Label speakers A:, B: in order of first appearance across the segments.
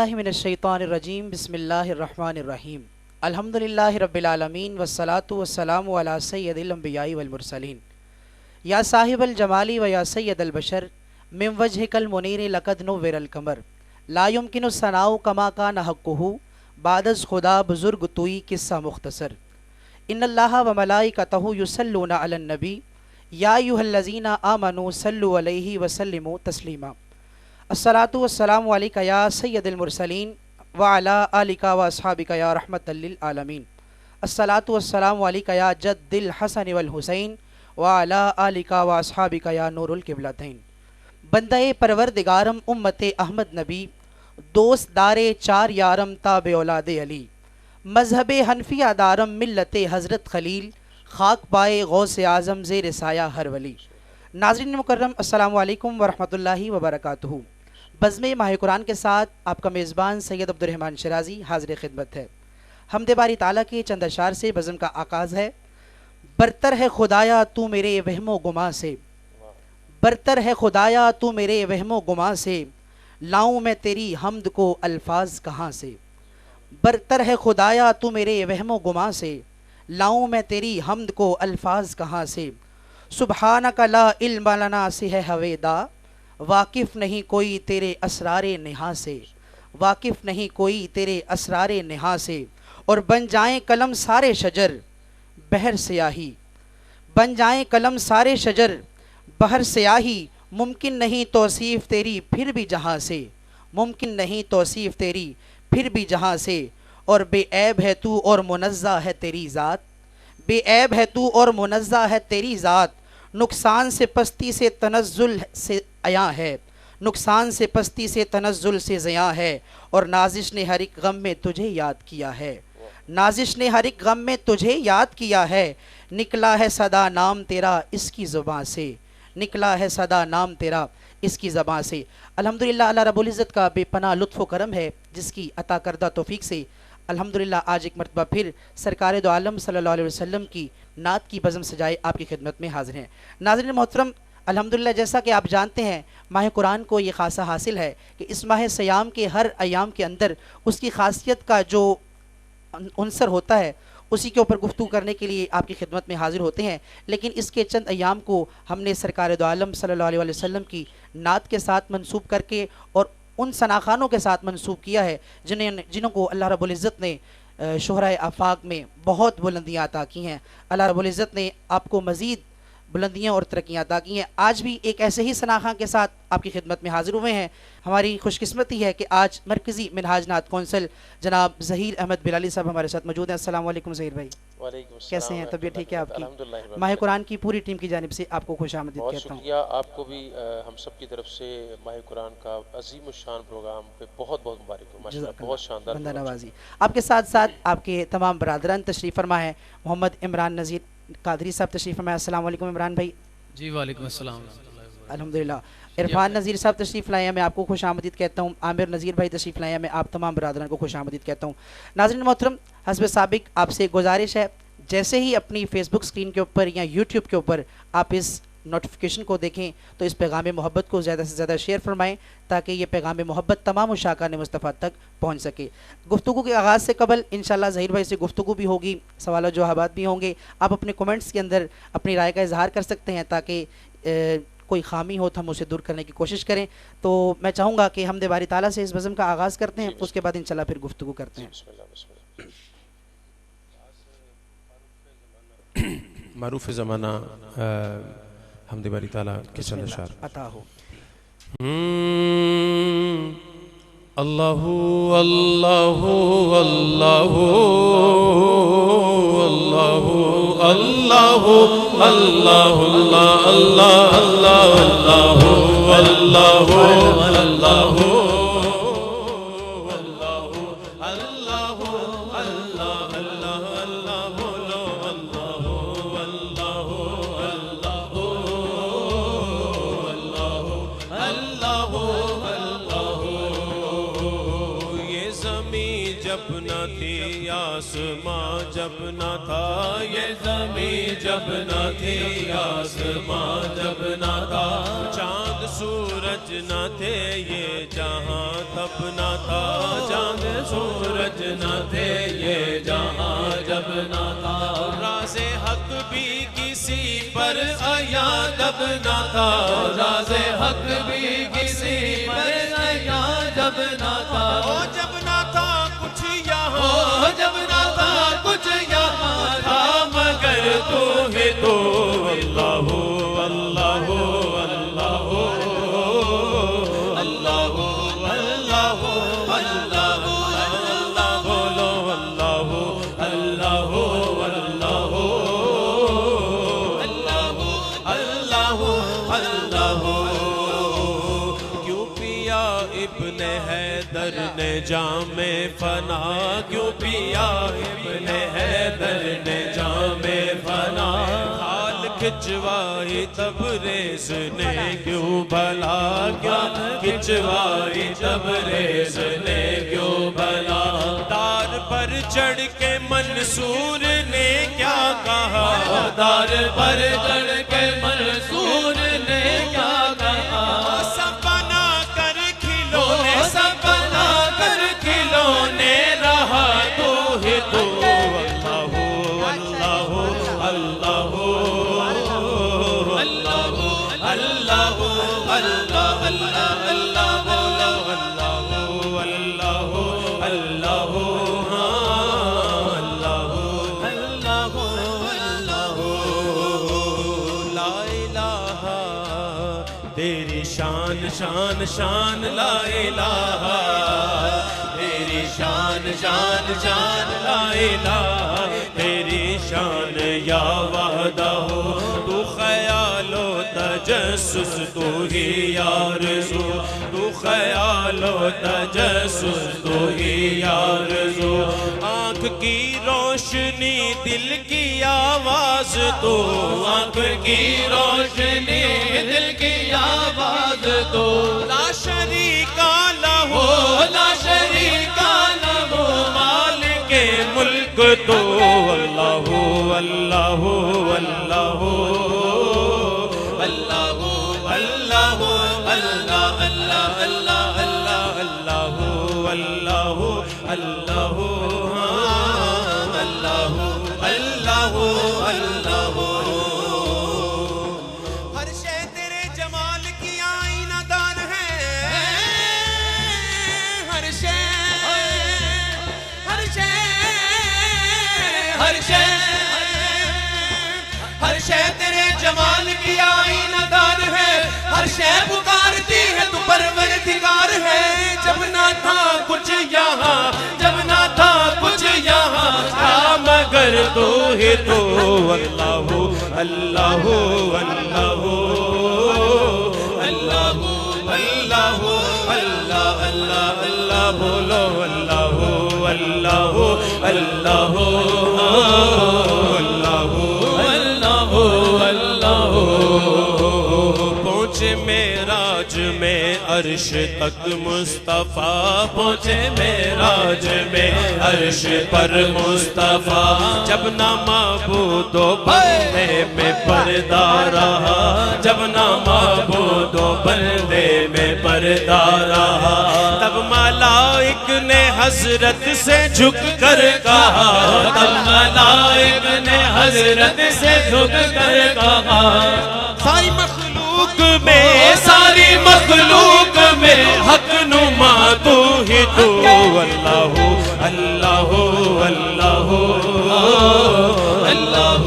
A: बिल्लाहि मिनश्शैतानिर्रजीम बिस्मिल्लाहिर्रहमानिर्रहीम अल्हम्दुलिल्लाहि रब्बिल आलमीन वस्सलातु वस्सलामु अला सय्यदिल अंबियाइ वल मुरसलीन या साहिबल जमाली व या सय्यदल बशर मिन वजहिकल मुनीर लक़द नुव्विरल कमर ला युमकिनु सनाउ कमा कान हक़्क़ुहु बादज़ खुदा बुज़ुर्ग तुई किस्सा मुख्तसर इन्नल्लाहा व मलाइकतहु युसल्लूना अलन नबी या अय्युहल्लज़ीना आमनू सल्लु अलैहि व सल्लिमू तस्लीमा। अस्सलातु वस्सलामु अलैका या सय्यदुल मुरसलीन व अला आलिका व अस्हाबिका या रहमतल लिल आलमीन। अस्सलातु वस्सलामु अलैका या जद्दिल हसन वल हुसैन व अला आलिका व अस्हाबिका या नूरुल किबलतैन। बंदे परवरदिगारम उम्मते अहमद नबी दोस्त दारे चार यारम ताबे औलादे अली मजहबे हनफिया दारम मिल्लते हज़रत खलील खाक पाए गौसे आज़म ज़ेर साया हर वली। नाज़रीन मुकर्रम अस्सलामु अलैकुम व रहमतुल्लाहि व बरकातुहू। बज़्म माह कुरान के साथ आपका मेज़बान सैयद अब्दुर्रहमान शराजी हाज़िर खिदमत है। हम्दे बारी ताला के चंद अशार से बज़्म का आगाज़ है। बरतर है खुदाया तू मेरे वहमो गुमा से, बरतर है खुदाया तू मेरे वहमो गुमा से, लाऊं मैं तेरी हम्द को अल्फाज कहाँ से। बरतर है खुदाया तू मेरे वहमो गुमा से, लाऊं मैं तेरी हम्द को अल्फाज कहाँ से। सुबहानका ला इल्म लना से है हवेदा, वाकिफ़ नहीं कोई तेरे असरारे नेहा से, वाकिफ़ नहीं कोई तेरे असरारे नेहा से। और बन जाएं कलम सारे शजर बहर स्याही, बन जाएं कलम सारे शजर बहर स्याही, मुमकिन नहीं तौसीफ़ तेरी फिर भी जहाँ से, मुमकिन नहीं तौसीफ़ तेरी फिर भी जहाँ से। और बेऐब है तू और मुनज़्ज़ा है तेरी ज़ात, बेऐब है तू और मुनज़्ज़ा है तेरी ज़ात। नुकसान से पस्ती से तनज़्ज़ुल से अयां है, नुकसान से पस्ती से तनज़्ज़ुल से ज़यां है। और नाज़िश ने हर एक गम में तुझे याद किया है, नाज़िश ने हर एक गम में तुझे याद किया है। निकला है सदा नाम तेरा इसकी ज़ुबां से, निकला है सदा नाम तेरा इसकी ज़बां से। अल्हम्दुलिल्लाह अल्लाह रब्बुल इज़्ज़त का बेपनाह लुत्फ़ व करम है जिसकी अता करदा तौफ़ीक से अल्हम्दुलिल्लाह आज एक मरतबा फिर सरकार दो आलम सल्लल्लाहु अलैहि वसल्लम की नात की बज़म सजाए आपकी खिदमत में हाज़िर हैं। नाज़रीन मोहतरम, अल्हम्दुलिल्लाह जैसा कि आप जानते हैं माह कुरान को ये ख़ासा हासिल है कि इस माह सयाम के हर अयाम के अंदर उसकी खासियत का जो अंसर होता है उसी के ऊपर गुफ्तगू करने के लिए आपकी खिदमत में हाज़िर होते हैं। लेकिन इसके चंद अयाम को हमने सरकार दो आलम सल्लल्लाहु अलैहि वसल्लम की नात के साथ मंसूब करके और उन सनाखानों के साथ मंसूब किया है जिन्हों को अल्लाह रब्बुल इज़्ज़त ने शोहराए आफाक में बहुत बुलंदियाँ अता की हैं। अल्लाह रब्बुल इज़्ज़त ने आपको मज़ीद बुलंदियाँ और तरक्कियाँ अता की हैं। आज भी एक ऐसे ही सनाखा के साथ आपकी खिदमत में हाज़िर हुए हैं। हमारी खुशकिस्मती है कि आज मरकज़ी मिनहाज नात कौंसल जनाब ज़हीर अहमद बिलाली साहब हमारे साथ मौजूद हैं। अस्सलाम वालेकुम ज़हीर भाई, कैसे हैं? तबीयत ठीक है आपकी? माह कुरान की पूरी टीम की जानिब से आपको खुशामदीद कहता हूँ।
B: आपको भी हम सब की तरफ से माह कुरान का अजीम शान प्रोग्राम पे बहुत बहुत मुबारक हो। माशाअल्लाह बहुत शानदार
A: बंदा नवाजी। आपके साथ साथ आपके तमाम बरादरान तशरीफ़ फरमा है। मोहम्मद इमरान नज़ीर कादरी साहब तशरीफ़ फरमा है। अस्सलाम वालेकुम इमरान भाई।
C: जी वालेकुम अस्सलाम।
A: अल्हम्दुलिल्लाह। इरफान नज़ीर साहब तशरीफ़ लाए हैं, मैं आपको खुशामदीद कहता हूँ। आमिर नज़ीर भाई तशरीफ़ लाए हैं, मैं आप तमाम बरादरान को खुशामदीद कहता हूँ। नाज़रीन मोहतरम, हस्ब साबिक आपसे गुजारिश है जैसे ही अपनी फ़ेसबुक स्क्रीन के ऊपर या यूट्यूब के ऊपर आप इस नोटिफिकेशन को देखें तो इस पैगाम मोहब्बत को ज़्यादा से ज़्यादा शेयर फरमाएँ ताकि ये पैगाम मोहब्बत तमाम उशाकान मुस्तफ़ा तक पहुँच सके। गुफ्तगू के आगाज़ से कबल इंशाअल्लाह ज़हीर भाई से गुफ्तगू भी होगी, सवाल जवाबात भी होंगे। आप अपने कमेंट्स के अंदर अपनी राय का इजहार कर सकते हैं ताकि कोई खामी हो तो हम उसे दूर करने की कोशिश करें। तो मैं चाहूँगा कि हमदे बारी ताला से इस बज़म का आगाज़ करते हैं, उसके बाद इंशाअल्लाह फिर गुफ्तगू करते हैं।
B: मारूफ ज़माना हमदे बारी ताला के चंद अशार
A: अता हो।
B: अल्लाहु अल्लाहु अल्लाहु अल्लाहु अल्लाहु अल्लाहु अल्लाह अल्लाह अल्लाहु अल्लाहु अल्लाहु
C: जब न थी आसमां जब न था ये ज़मीं जब न थी आसमां जब न था चांद सूरज न थे ये जहां तब न था चांद सूरज न थे ये जहां जब न था राज़े हक भी किसी पर आया जब न था राज़े हक भी किसी पर आया जब न था ओ जब न था कुछ यहाँ ओ जब न था कुछ यहाँ था मगर तू ही तो अल्लाह अल्लाह अल्लाह अल्लाह अल्लाह अल्लाह अल्लाह बोलो अल्लाह अल्लाह अल्लाह अल्लाह अल्लाह क्यों पिया इब्ने हैदर ने जामे फना क्यों पिया इब्ने हैदर ने जामे फना हाल खिंचवाई तबरेज़ ने क्यों भला क्या खिंचवाई तबरेज़ ने क्यों भला दार पर चढ़ के मंसूर ने क्या कहा दार पर चढ़ के मंसूर ने क्या कहा सब बना कर खिलौने सब बना कर खिलौने रहा तो ही तो अल्लाह अल्लाह अल्लाह अल्लाह अल्लाह अल्लाह अल्लाह अल्लाह अल्लाह अल्लाह अल्लाह अल्लाह अल्लाह ला इलाहा तेरी शान शान शान ला इलाहा तेरी शान शान शान ला इलाहा तेरी शान या वादा हो तू ख्यालो तजस्सुस तू ही आरज़ू तू ख्यालो तजस्सुस तू ही आरज़ू आँख की रोशनी दिल की आवाज़ तो आँख की रोशनी दिल की आवाज़ तो ला शरीका लहू ला शरीका लहू मालिक मुल्क तो अल्लाह अल्लाह अल्लाह अल्लाह अल्लाह अल्लाह अल्लाह अल्लाह अल्लाह अल्लाह अल्लाह अल्लाह अल्लाह अल्लाह हर शे तेरे जमाल की आईनादार है हर शे हर शे हर शे हर शे तेरे जमाल की आईनादार है हर शे पुकारती है तू परवरदिगार है जब ना था कुछ यहाँ जब ना था कुछ यहाँ था मगर तू ही तो अल्लाह अल्लाह अल्लाह अल्लाह अल्लाह अल्लाह अल्लाह अल्लाह बोलो अल्लाह अल्लाह अल्लाह अल्लाह अल्लाह पहुँचे मेराज में अर्श तक मुस्तफ़ा पहुँचे मेराज में अर्श पर मुस्तफ़ा जब ना माबूदो बंदे में पर्दा रहा जब ना माबूदो बंदे में पर्दा रहा तब मलाइक ने हजरत से झुक कर कहा तब मलाइक ने हजरत से झुक कर कहा सारी मखलूक में सारी मखलूक में हक नुमा तू ही तू अल्लाह अल्लाह अल्लाह अल्लाह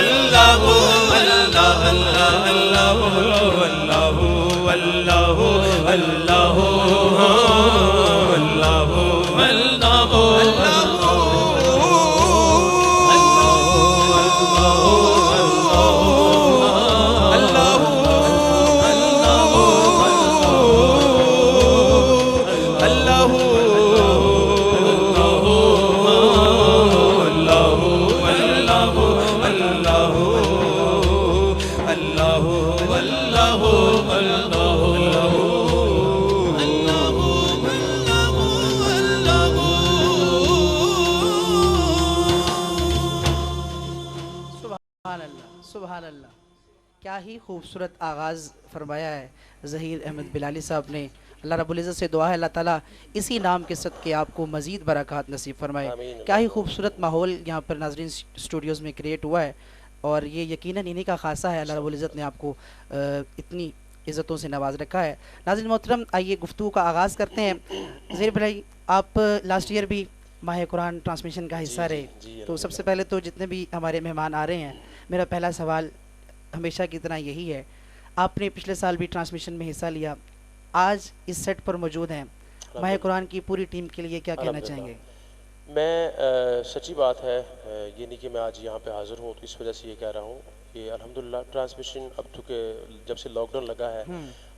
C: अल्लाह अल्लाह अल्लाह अल्लाह अल्लाह अल्लाह
A: सुभान अल्लाह, क्या ही खूबसूरत आगाज़ फरमाया है ज़हीर अहमद बिलाली साहब ने। अल्लाह रब्बुल इज़्ज़त से दुआ है अल्लाह ताला इसी नाम के सदक़े आपको मज़ीद बरक़ात नसीब फरमाए।
B: आमीन।
A: क्या ही खूबसूरत माहौल यहाँ पर नाज़रीन स्टूडियोज़ में क्रिएट हुआ है और ये यकीनन इन्हीं का खासा है। अल्लाह रब्बुल इज़्ज़त ने आपको इतनी इज़्ज़तों से नवाज रखा है। नाज़रीन मोहतरम, आइए गुफ्तगू का आगाज़ करते हैं। ज़हीर भाई, आप लास्ट ईयर भी माह कुरान ट्रांसमिशन का हिस्सा रहे, तो सबसे पहले तो जितने भी हमारे मेहमान आ रहे हैं, मेरा पहला सवाल हमेशा की तरह यही है, आपने पिछले साल भी ट्रांसमिशन में हिस्सा लिया, आज इस सेट पर मौजूद हैं, माह कुरान की पूरी टीम के लिए क्या कहना चाहेंगे?
B: मैं सच्ची बात है, ये नहीं कि मैं आज यहाँ पे हाज़िर हूँ तो इस वजह से ये कह रहा हूँ कि अल्हम्दुलिल्लाह ट्रांसमिशन अब चूँकि जब से लॉकडाउन लगा है,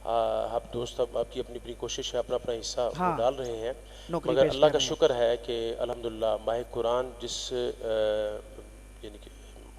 B: आप दोस्त अब आपकी अपनी अपनी कोशिश है, अपना अपना हिस्सा वो डाल रहे हैं, मगर अल्लाह का शुक्र है कि अल्हम्दुलिल्लाह माह कुरान जिस यानी कि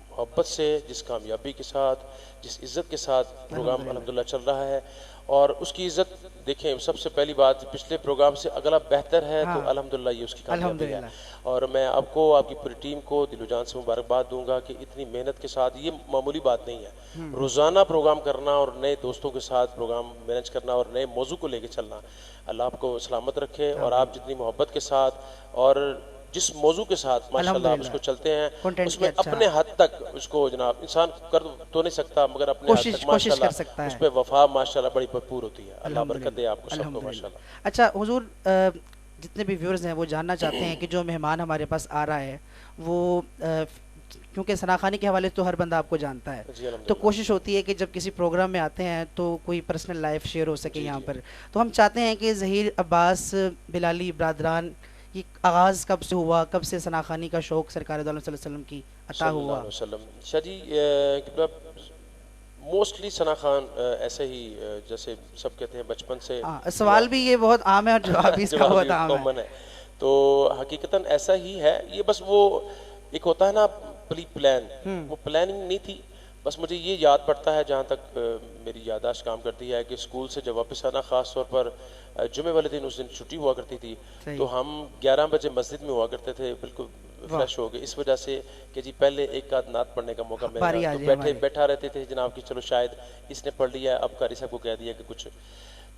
B: मोहब्बत से, जिस कामयाबी के साथ, जिस इज़्ज़त के साथ प्रोग्राम अल्हम्दुलिल्लाह चल रहा है, और उसकी इज़्ज़त देखें, सबसे पहली बात पिछले प्रोग्राम से अगला बेहतर है, तो अल्हम्दुलिल्लाह ये उसकी कामयाबी है। और मैं आपको, आपकी पूरी टीम को दिलो-जान से मुबारकबाद दूंगा कि इतनी मेहनत के साथ, ये मामूली बात नहीं है, रोज़ाना प्रोग्राम करना और नए दोस्तों के साथ प्रोग्राम मैनेज करना और नए मौजू को लेकर चलना। अल्लाह आपको सलामत रखे और आप जितनी मोहब्बत के साथ और जिस मौजू के साथ माशाल्लाह आप उसको चलते हैं, उसमें अपने हद तक उसको जनाब इंसान कर तो नहीं सकता, मगर अपने हद तक माशाल्लाह उस पर वफा माशाल्लाह बड़ी भरपूर होती है। अल्लाह बरकत दे आपको सबको माशाल्लाह।
A: अच्छा हुजूर, जितने भी व्यूअर्स हैं वो जानना चाहते हैं कि जो मेहमान हमारे पास आ रहा है वो क्योंकि सनाखानी के हवाले से तो हर बंदा आपको जानता है, तो कोशिश होती है कि जब किसी प्रोग्राम में आते हैं तो कोई पर्सनल लाइफ शेयर हो सके यहाँ पर, तो हम चाहते हैं कि ज़हीर अब्बास बिलाली ब्रादरान, ये आगाज़ कब से हुआ, कब से सनाखानी का शौक़ सरकार दो अलैहि वसल्लम की अता हुआ?
B: शाह जी, मोस्टली सना खान ऐसे ही जैसे सब कहते हैं बचपन से,
A: सवाल भी ये बहुत आम है और जवाब भी इसका बहुत आम है,
B: तो हकीकतन ऐसा ही है। ये बस वो एक होता है ना प्री प्लान, वो प्लानिंग नहीं थी, बस मुझे ये याद पड़ता है जहाँ तक मेरी याददाश्त काम करती है कि स्कूल से जब वापस आना, ख़ास तौर पर जुमे वाले दिन, उस दिन छुट्टी हुआ करती थी, तो हम 11 बजे मस्जिद में हुआ करते थे, बिल्कुल फ्रेश हो गए, इस वजह से कि जी पहले एक आध नात पढ़ने का मौका मिला, तो बैठा रहते थे जनाब कि चलो शायद इसने पढ़ लिया, अब कारी साहब को कह दिया कि कुछ,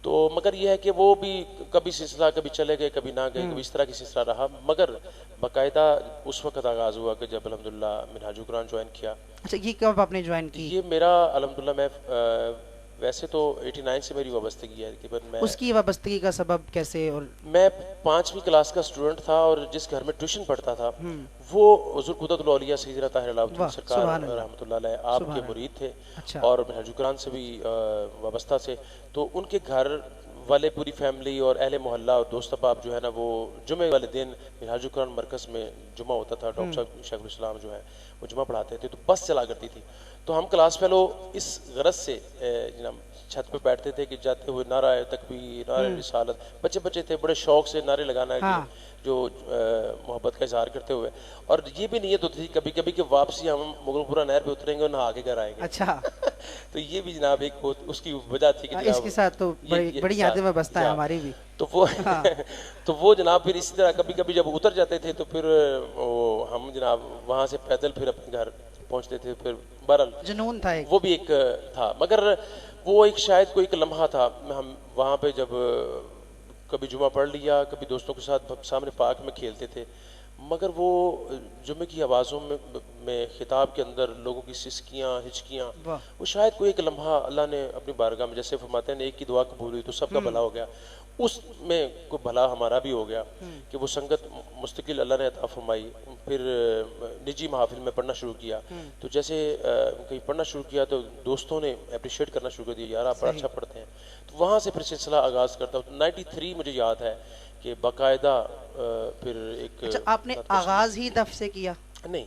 B: तो मगर यह है कि वो भी कभी सिलसिला, कभी चले गए, कभी ना गए, कभी इस तरह की सिलसिला रहा, मगर बाकायदा उस वक्त आगाज़ हुआ कि जब अल्हम्दुलिल्लाह मिनहाजुल कुरान ज्वाइन किया।
A: अच्छा, ये कब आपने ज्वाइन की?
B: ये मेरा अल्हम्दुलिल्लाह, मैं वैसे तो 89 से मेरी वाबस्तगी है, कि पर मैं
A: उसकी वाबस्तगी का सबब कैसे? और
B: मैं 5वीं क्लास का स्टूडेंट था और जिस घर में ट्यूशन पढ़ता था वो हुज़ूर क़ुदरतुल औलिया सैयदना ताहिर अलाउद्दीन सरकार रहमतुल्लाह अलैह आपके मुरीद थे। अच्छा। और मिनहाजुल कुरान से भी वाबस्ता से, तो उनके घर वाले पूरी फैमिली और अहले मोहल्ला और दोस्त अहबाब जो है ना, वो जुमे वाले दिन मिनहाजुल कुरान मरकज़ में जुमा होता था, डॉक्टर साहब शेखुल इस्लाम जो है वो जुमा पढ़ाते थे, तो बस चला करती थी, तो हम क्लास फेलो इस गरज से जनाब छत पे बैठते थे कि जाते हुए नारा तकबीर, नारा रिसालत, बच्चे बच्चे थे, बड़े शौक से नारे लगाना है जो मोहब्बत का इजहार करते हुए, और ये भी नीयत होती थी कभी कभी कि वापसी हम मुगलपुरा नहर पे उतरेंगे और नहा के घर आएंगे।
A: अच्छा।
B: तो ये भी जनाब एक उसकी वजह थी कि
A: इसके साथ तो बड़ी यादें में बसता है हमारी भी, तो वो
B: तो वो जनाब फिर इसी तरह कभी कभी जब उतर जाते थे तो फिर हम जनाब वहाँ से पैदल फिर अपने घर पहुँचते थे, फिर बहरहाल
A: जुनून था एक।
B: वो भी एक था, मगर वो एक शायद कोई एक लम्हा था, हम वहाँ पे जब कभी जुमा पढ़ लिया, कभी दोस्तों के साथ सामने पार्क में खेलते थे, मगर वो जुमे की आवाज़ों में खिताब के अंदर लोगों की सिसकियाँ, हिचकियाँ, वो शायद कोई एक लम्हा अल्लाह ने अपनी बारगाह में, जैसे फरमाते हैं एक की दुआ कबूल हुई तो सबका भला हो गया, उसमें कोई भला हमारा भी हो गया कि वो संगत मुस्तकिल अल्लाह ने अता फरमाई। फिर निजी महफिल में पढ़ना शुरू किया, तो जैसे कहीं पढ़ना शुरू किया तो दोस्तों ने अप्रिशिएट करना शुरू कर दिया, यार आप बड़ा अच्छा पढ़ते हैं, तो वहाँ से फिर सिलसिला आगाज़ करता हूँ। 93 मुझे याद है कि बाकायदा फिर एक।
A: अच्छा, आपने आगाज़ ही दफ से किया?
B: नहीं,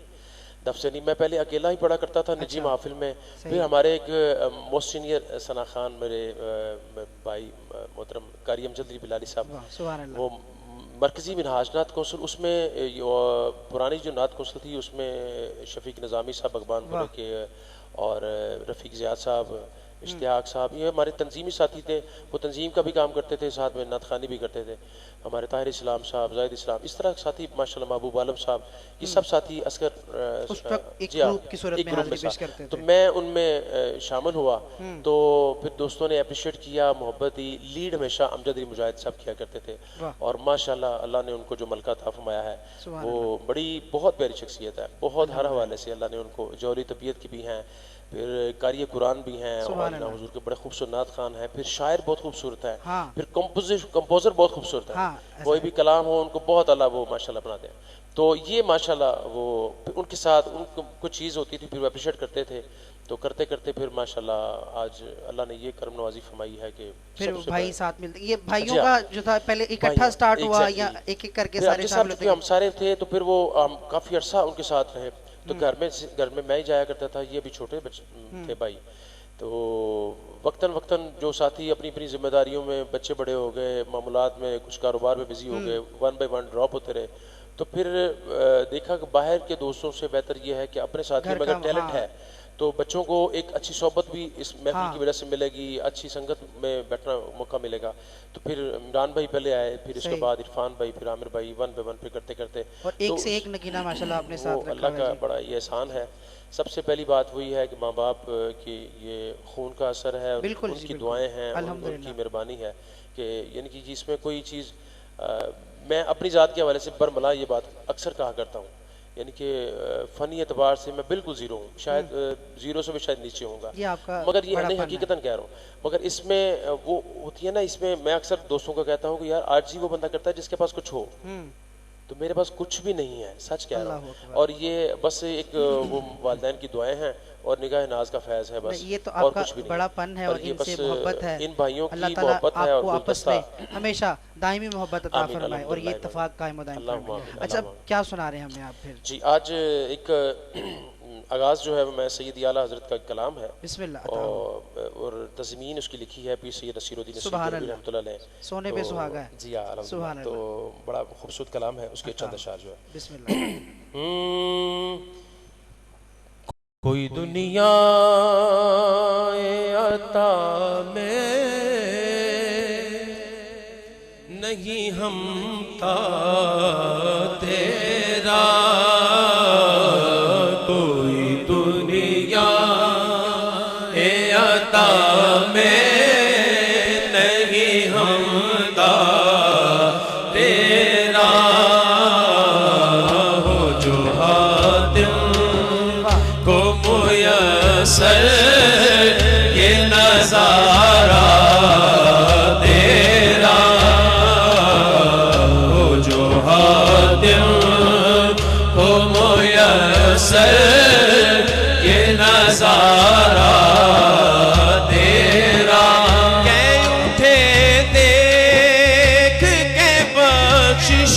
B: दफ से नहीं, मैं पहले अकेला ही पढ़ा करता था निजी महफिल में, फिर हमारे एक मोस्ट सीनियर सना खान मेरे भाई मोहतरम कारी अमजद बिलाली साहब, वो मरकज़ी मिनहाज नात कौंसिल, उसमें पुरानी जो नात कौंसिल थी उसमें शफीक निज़ामी साहब अगबानपुर के और रफ़ीक ज़ियाद साहब इश्तियाक साहब, ये हमारे तंजीमी साथी थे, वो तंजीम का भी काम करते थे, साथ में नात खानी भी करते थे। हमारे ताहिर इस्लाम साहब, जाहिद इस्लाम, इस तरह के साथी माशाल्लाह, महबूब आलम साहब, ये सब साथी असगर
A: उस वक्त एक
B: जी हाँ,
A: ग्रुप की सूरत
B: एक
A: में
B: ग्रुप
A: हाजिरी
B: में
A: पेश
B: था।
A: करते
B: तो
A: थे।
B: मैं उनमें शामिल हुआ, तो फिर दोस्तों ने अप्रिशिएट किया, मोहब्बत दी। लीड हमेशा अमजद अली मुजाहिद साहब किया करते थे, और माशाल्लाह अल्लाह ने उनको जो मलका अता फरमाया है, वो बड़ी बहुत प्यारी शख्सियत है, बहुत हर हवाले से अल्लाह ने उनको, जौहरी तबीयत की भी हैं, फिर कारी कुरान भी हैं, और हुजूर के बड़े खूबसूरत नात खान हैं, फिर शायर बहुत खूबसूरत है,
A: हाँ।
B: फिर कंपोजर बहुत खूबसूरत है,
A: हाँ,
B: कोई भी कलाम हो उनको बहुत अल्लाह वो माशाल्लाह बनाते हैं। तो ये माशाल्लाह वो उनके साथ उनको कुछ चीज़ होती थी, फिर वो अप्रिशिएट करते थे, तो करते करते फिर माशाल्लाह आज अल्लाह ने ये करम नवाजी फरमाई है कि
A: फिर भाई साथ मिलते, ये भाइयों
B: जी
A: का
B: हाँ।
A: जो था पहले इकट्ठा स्टार्ट हुआ
B: Exactly।
A: या एक एक करके
B: फिर
A: सारे
B: आपके साथ
A: शामिल
B: क्योंकि
A: होते
B: हम सारे थे, तो फिर वो काफ़ी अरसा उनके साथ रहे, तो घर में मैं ही जाया करता था, ये भी छोटे बच्चे थे भाई। तो वक्तन वक्तन जो साथी अपनी अपनी जिम्मेदारियों में, बच्चे बड़े हो गए, मामूलात में, कुछ कारोबार में बिजी हो गए, 1 by 1 ड्रॉप होते रहे, तो फिर देखा कि बाहर के दोस्तों से बेहतर ये है कि अपने साथी में अगर टैलेंट है तो बच्चों को एक अच्छी सोबत भी इस महफिल की वजह से मिलेगी, अच्छी संगत में बैठना मौका मिलेगा। तो फिर इमरान भाई पहले आए, फिर इसके बाद इरफान भाई, फिर आमिर भाई, 1 by 1 फिर करते करते,
A: और एक से एक नगीना माशाल्लाह आपने साथ रखा
B: अल्लाह का
A: है जी।
B: बड़ा ये एहसान है। सबसे पहली बात वही है कि माँ बाप की ये खून का असर है,
A: बिल्कुल जी,
B: उनकी
A: बिल्कुल।
B: दुआएं हैं,
A: अल्हम्दुलिल्लाह।
B: उनकी मेहरबानी है कि यानी कि जिसमें कोई चीज़ मैं अपनी ज़ात के हवाले से बरमला ये बात अक्सर कहा करता हूँ, यानी कि फ़नी एतबार से मैं बिल्कुल ज़ीरो हूँ, शायद ज़ीरो से भी शायद नीचे होऊंगा,
A: ये आपका
B: मगर ये
A: बड़ापन
B: नहीं
A: है।
B: हकीकतन कह रहा हूँ। मगर इसमें वो होती है ना, इसमें मैं अक्सर दोस्तों को कहता हूँ कि यार आज ही वो बंदा करता है जिसके पास कुछ हो, तो मेरे पास कुछ भी नहीं है, सच कह रहा हूँ। और ये बस एक वो वालिदैन की दुआएं हैं और निगाह नाज का फैज़ है बस,
A: ये तो
B: और
A: आपका
B: कुछ भी नहीं।
A: बड़ापन है और
B: ये
A: इनसे
B: बस
A: मोहब्बत है,
B: इन भाइयों
A: अल्लाह
B: की
A: ताला
B: मोहब्बत है
A: आपको
B: और
A: आपस में हमेशा दायमी मोहब्बत अता
B: आमीन,
A: फरमाए और ये
B: अल्हम्दुलिल्लाह,
A: इत्तेफाक कायम दायम
B: अल्लाहुम्मा
A: फरमाए।
B: आमीन,
A: अच्छा,
B: अल्लाहुम्मा।
A: क्या सुना रहे हैं हमें आप फिर?
B: जी, आज एक आगाज़ जो है मैं सैयद आला हज़रत का कलाम है,
A: बिस्मिल्लाह।
B: और तज़मीन उसकी लिखी है पीर सैयद नसीरुद्दीन
A: सुभान
B: नसीरुद्दीन
A: अल्लाह।
B: रहमतुल्लाह अलैह।
A: सोने पे सुहागा है।
B: जी हाँ,
A: सुभान
B: अल्हम्दुलिल्लाह। तो बड़ा खूबसूरत कलाम है, उसके चंद अशार जो है।
A: बिस्मिल्लाह।
C: कोई दुनिया आता में नहीं हमता तेरा, कोई दुनिया आता में नहीं हमता तेरा, हो जो हातिम को मुयस्सर ये नज़ारा तेरा, हो जो हातिम को मुयस्सर ये नज़ारा तेरा, कै उठे देख के बख्शिश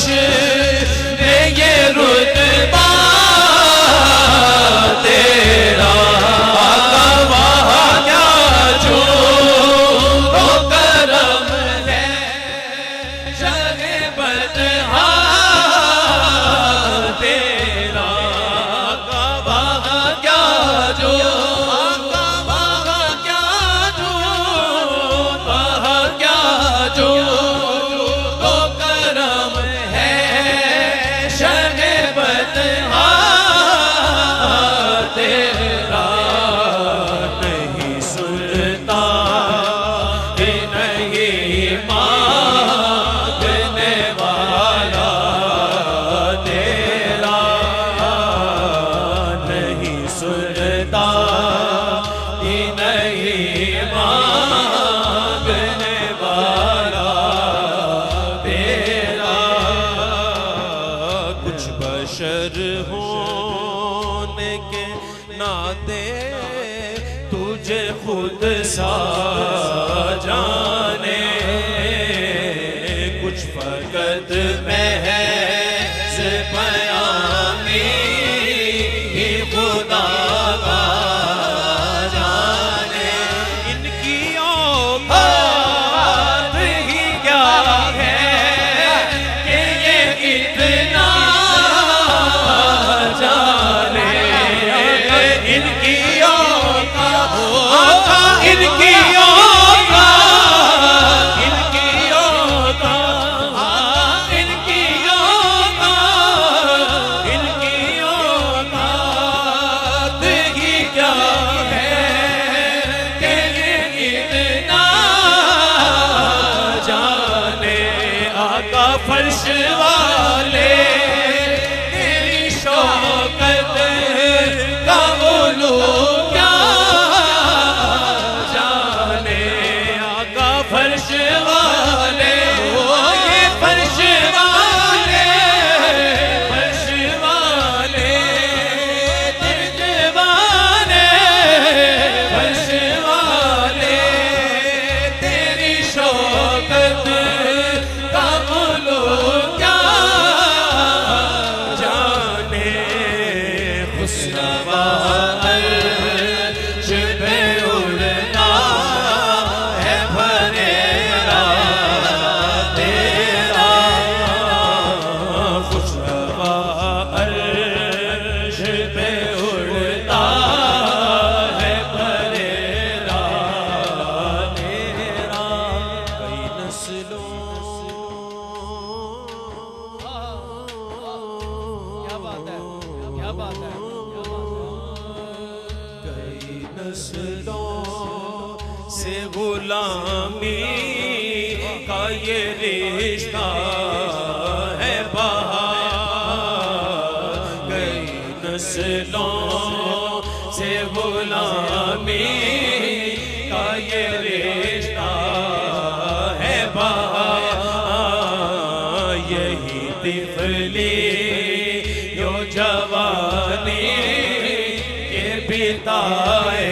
C: रे ये रुतबा तेरा, आका वहाँ क्या जो तो करम है शगे बदहा तेरा, आका वहाँ क्या जो, आका वहाँ क्या जो, वहाँ क्या जो तो करम है शगे बदहा तेरा, नहीं सुनता कि नहीं मांगने वाला तेरा, नहीं सुनता कि नहीं मांगने वाला तेरा, कुछ बशर होने के नाते तुझे खुद सा जाने, कुछ फकत महज़ पयामी ही खुदा का जाने, इनकी औकात ही क्या है कि ये इतना जाने, इनकी औकात, इनकी कई नस्लों से गुलामी का ये रिश्ता है बहार, कई नस्लों से गुलामी का ये रिश्ता है बहार, यही तिफली यो जवानी के बिताए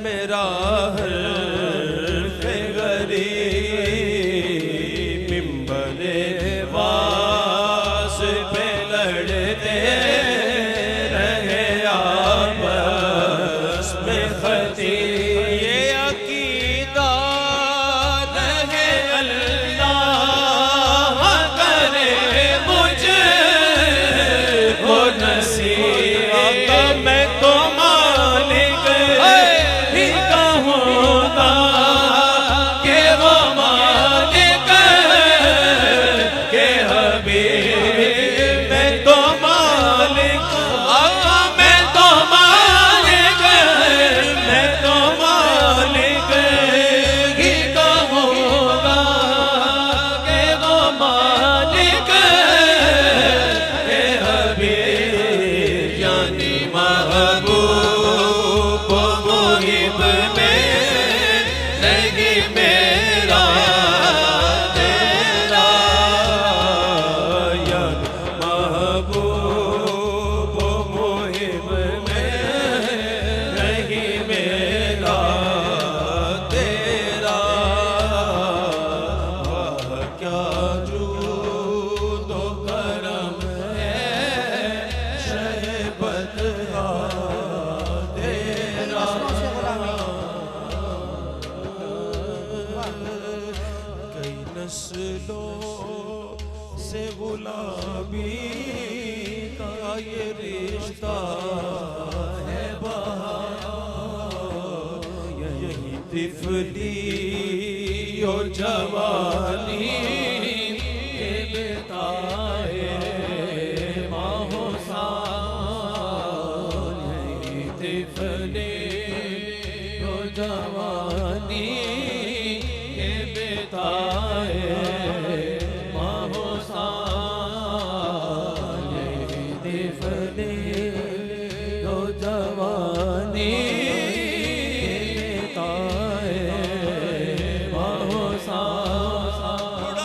C: मेरा मिंबरे वास पे लड़ते रहे आपस में खती, ये अकीदा रहे अल्लाह करे मुझे वो नसीब, मैं तो मालिक ही कहूँगा के वो मालिक के हबीब, मैं तो मालिक, आका मैं तो मालिक, मैं तो मालिक ही कहूँगा के वो मालिक के हबीब, यानी महबूब मुहिब में नहीं मेरा तेरा, यानी महबूब मुहिब में नहीं मेरा तेरा, वह क्या जूद व करम है शहबत तेरा, कई नस्लों से गुलामी का ये रिश्ता है बहार, यही तिफली और जवानी के बिताए माहो साल, यही तिफली और जवानी के बिताए माहो साल, यही तिफली और जवानी के बिताए माहो साल,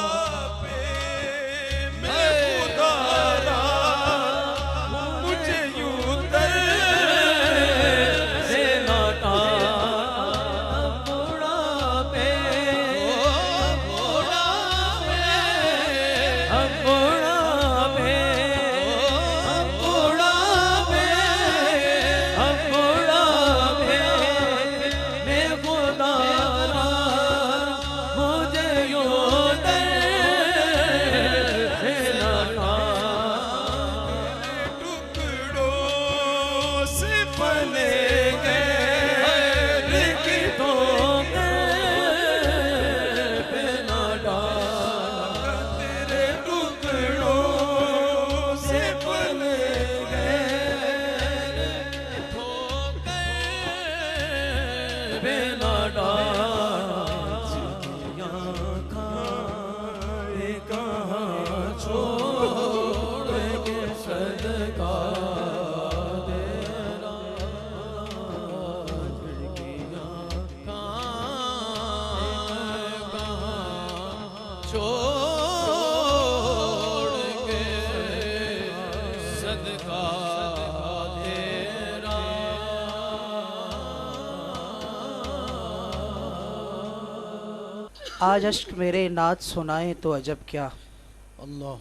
C: छोड़ के सदका तेरा खिड़कियां कहाँ छोड़ के सदका तेरा।
A: आज अश्क मेरे नात सुनाए तो अजब क्या,
C: अल्लाह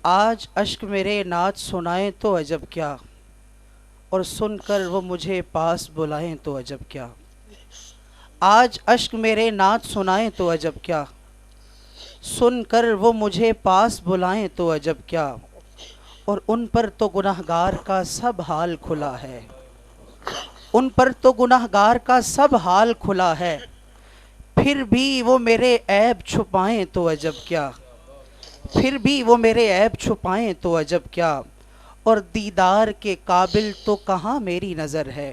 A: आज अश्क मेरे नात सुनाए तो अजब क्या, और सुनकर वो मुझे पास बुलाएं तो अजब क्या। आज अश्क मेरे नात सुनाएं तो अजब क्या, सुनकर वो मुझे पास बुलाएं तो अजब क्या, और उन पर तो गुनहगार का सब हाल खुला है, उन पर तो गुनहगार का सब हाल खुला है, फिर भी वो मेरे ऐब छुपाएं तो अजब क्या, फिर भी वो मेरे ऐब छुपाएं तो अजब क्या, और दीदार के काबिल तो कहाँ मेरी नज़र है,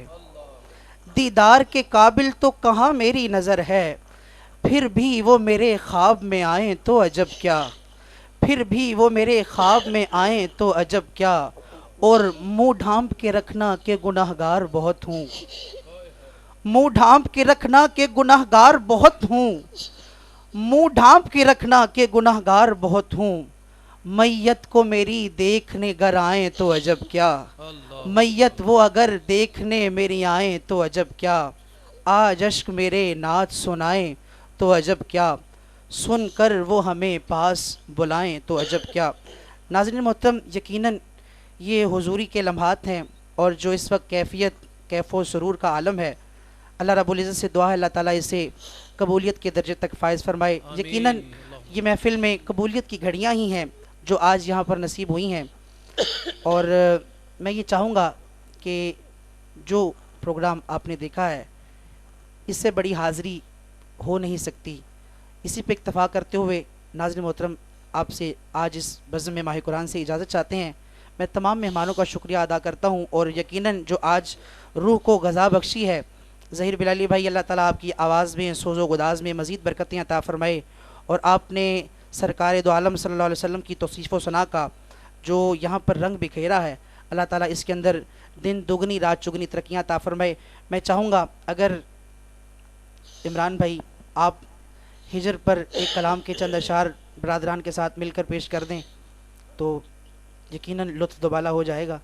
A: दीदार के काबिल तो कहाँ मेरी नज़र है, फिर भी वो मेरे ख्वाब में आएं तो अजब क्या, फिर भी वो मेरे ख्वाब में आएं तो अजब क्या, और मुंह ढांप के रखना के गुनाहगार बहुत हूँ, मुंह ढांप के रखना के गुनाहगार बहुत हूँ, मुंह ढांप के रखना के गुनाहगार बहुत हूँ, मैयत को मेरी देखने घर आए तो अजब क्या, मैयत वो अगर देखने मेरी आए तो अजब क्या, आज अश्क मेरे नात सुनाएं तो अजब क्या, सुनकर वो हमें पास बुलाएं तो अजब क्या। नाज़रीन मोहतरम, यकीनन ये हुजूरी के लम्हात हैं और जो इस वक्त कैफियत कैफ़ो सुरूर का आलम है, अल्लाह रब्बुल इज़्ज़त से दुआ है अल्लाह ताला इसे कबूलियत के दर्जे तक फ़ायज़ फरमाए। यकीनन ये महफ़िल में कबूलियत की घड़ियाँ ही हैं जो आज यहाँ पर नसीब हुई हैं, और मैं ये चाहूँगा कि जो प्रोग्राम आपने देखा है इससे बड़ी हाज़री हो नहीं सकती। इसी पे इक्तफ़ा करते हुए नाज़रीन मोहतरम, आपसे आज इस बज़्म में माह कुरान से इजाज़त चाहते हैं। मैं तमाम मेहमानों का शुक्रिया अदा करता हूँ, और यकीनन जो आज रूह को ग़ज़ा बख्शी है ज़हीर बिलाली भाई, अल्लाह ताला आपकी आवाज़ में सोज़ो गुदाज़ में मज़ीद बरकतें अता फ़रमाए, और आपने सरकार दो आलम सल्लल्लाहु अलैहि वसल्लम की तौसीफ़ व सना का जो यहाँ पर रंग बिखेरा है, अल्लाह ताला इसके अंदर दिन दुगनी रात चुगनी तरक्कियाँ अता फ़रमाए। मैं चाहूँगा अगर इमरान भाई आप हिजर पर एक कलाम के चंद अशार बरादरान के साथ मिलकर पेश कर दें तो यकीनन लुत्फ़ दुबाला हो जाएगा।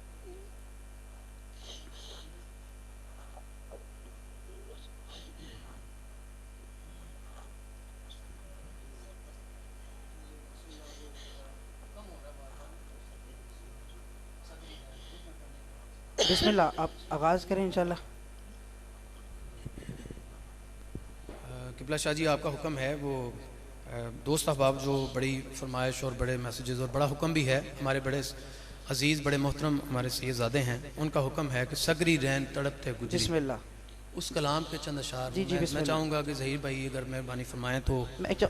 A: बिस्मिल्लाह, आप आगाज़ करें इंशाल्लाह।
D: किबला शाह जी, आपका हुक्म है वो दोस्त अहबाब जो बड़ी फरमाइश और बड़े मैसेजेस और बड़ा हुक्म भी है, हमारे बड़े अजीज़ बड़े मोहतरम हमारे सैयदज़ादे हैं, उनका हुक्म है कि सगरी रैन तड़पते गुजरी,
A: बिस्मिल्लाह।
D: उस कलाम के चंद अशार
A: जी,
D: मैं चाहूँगा कि ज़हीर भाई अगर मेहरबानी फरमाएँ तो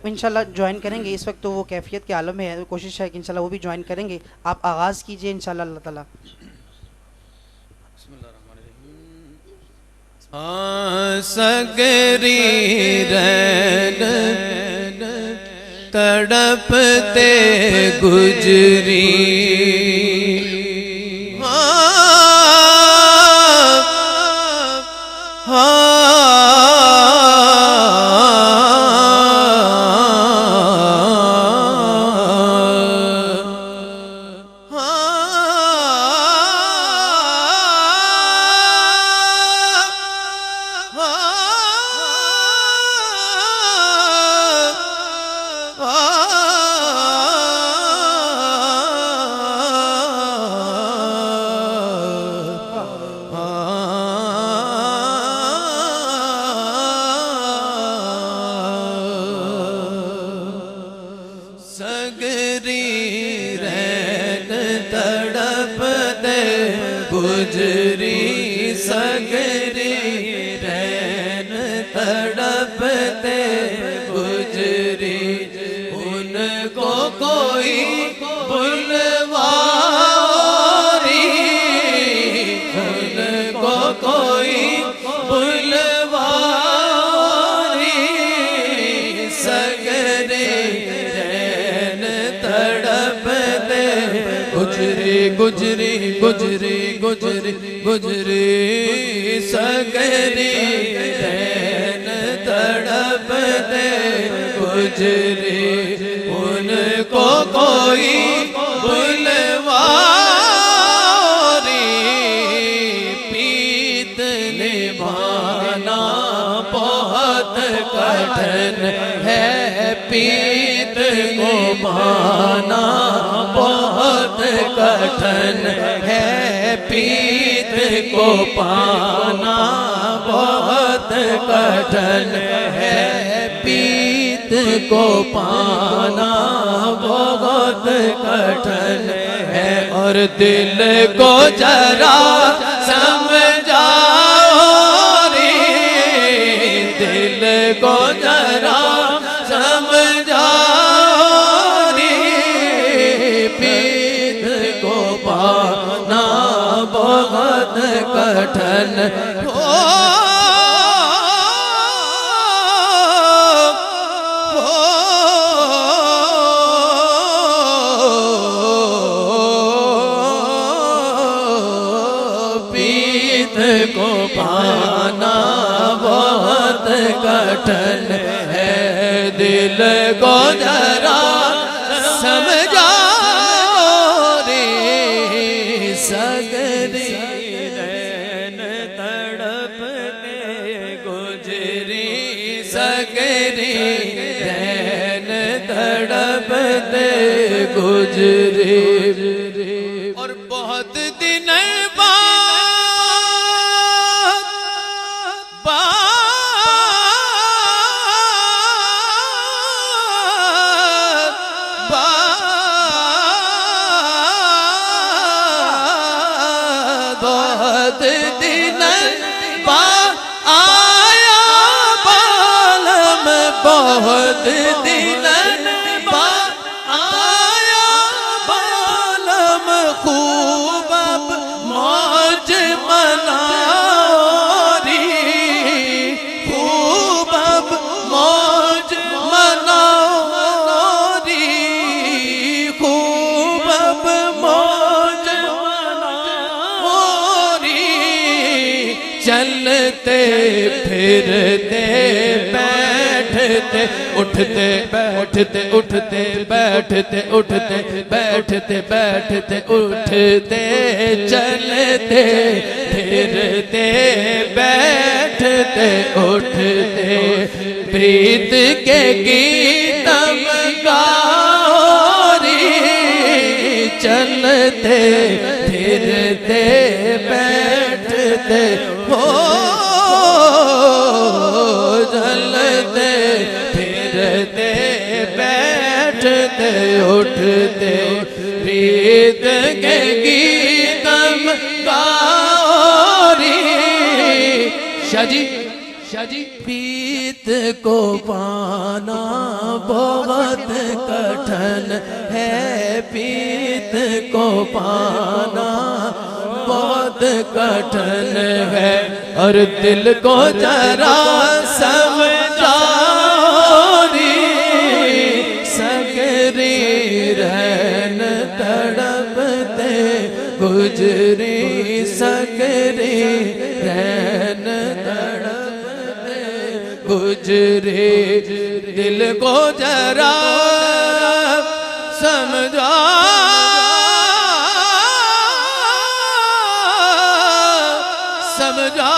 A: इंशाल्लाह ज्वाइन करेंगे। इस वक्त तो वो कैफियत के आलम में है, तो कोशिश है कि इंशाल्लाह वो भी ज्वाइन करेंगे। आप आगाज़ कीजिए इंशाल्लाह अल्लाह ताला।
C: सगरी रैन तड़पते गुजरी, गुजरी सगरी रैन तड़पते गुजरी, उनको कोई बुलवारी, उनको कोई बुलवारी, सगरी रैन तड़प
D: गुजरे गुजरे गुजरे गुजरे गुजरे सगरे नैन तड़प दे गुजरे उनको कोई बुलवारी पीत निभाना बहुत कठिन है पीत को पाना बहुत कठिन है पीत को पाना बहुत कठिन है पीत को पाना बहुत कठिन है और दिल को जरा समझाओ रे दिल को जरा समझाओ रे पीत को पाना बहुत कठिन को पाना बहुत कठिन है दिल को जरा समझाओ रे सगरे नैन तड़पते गुजरी सगरे नैन तड़पते गुजरे और बहुत दिन बहुत दिन बाद आया बालम बहुत दिन बाद आया बालम खूब अब मौज मनाओ खूब अब मौज मनाओ खूब अब मौज चलते फिरते बैठते उठते बैठते उठते बैठते उठते बैठते बैठते उठते चलते फिरते बैठते उठते प्रीत के गीतम गाओ रे चलते फिरते बैठते हो चलते फिरते बैठते उठते प्रीत के गीतम गाओ रे शाजी प्रीत को पाना बहुत कठिन है प्रीत को पाना बहुत कठिन है और दिल को जरा समझाओ रे सगरे रहन तड़पते गुजरी सगरे रहन तड़पते गुजरे दिल को जरा समझा समझा